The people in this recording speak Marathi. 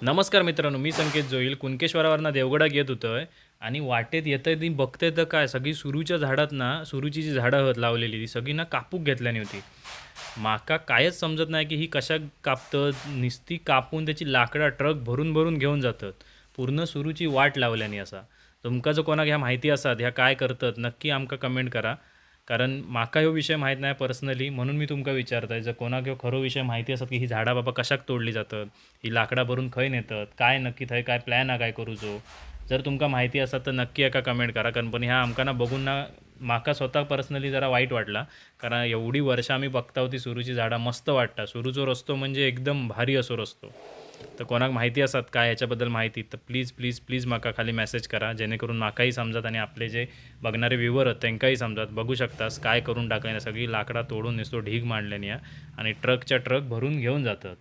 नमस्कार मित्रांनो, मी संकेत जोईल. कुणकेश्वरावरनं देवगडाक येत होतोय आणि वाटेत येतंय ती बघतोय तर काय सगळी सुरूच्या झाडात ना, सुरूची जी झाडं आहेत लावलेली ती सगळी ना कापूक घेतल्यानी होती. माका कायच समजत नाही की ही कशाक कापतत. नुसती कापून त्याची लाकडं ट्रक भरून भरून घेऊन जातात. पूर्ण सुरूची वाट लावल्यानी असा. तुमका जर कोणाक ह्या माहिती असतात, ह्या काय करतात नक्की आमका कमेंट करा. कारण माका ह्यो विषय माहीत नाही पर्सनली म्हणून मी तुमका विचारतोय. जर कोणाक ह्यो खरो विषय माहिती असत की ही झाडा बाबा कशाक तोडली जातात, ही लाकडा भरून खंय नेतात, काय नक्की थंय काय प्लॅन हा काय करूचो. जर तुमका माहिती असत तर नक्की एका कमेंट करा. कारण पण ह्या आमका ना बघून ना माका स्वतः पर्सनली जरा वाईट वाटला. कारण एवढी वर्ष आम्ही बघता होती सुरूची झाडा मस्त वाटतात. सुरूचो रस्तो म्हणजे एकदम भारी असो रस्तो. तर कोणाक माहिती असतात काय ह्याच्याबद्दल माहिती तर प्लीज प्लीज प्लीज माका खाली मेसेज करा जेणेकरून माकाही समजत आणि आपले जे बघणारे व्ह्यूवर आहेत त्यांकाही समजत. बघू शकतास काय करून टाकल्याने सगळी लाकडा तोडून नुसतो ढीग मांडल्याने आणि ट्रकच्या ट्रक भरून घेऊन जातात.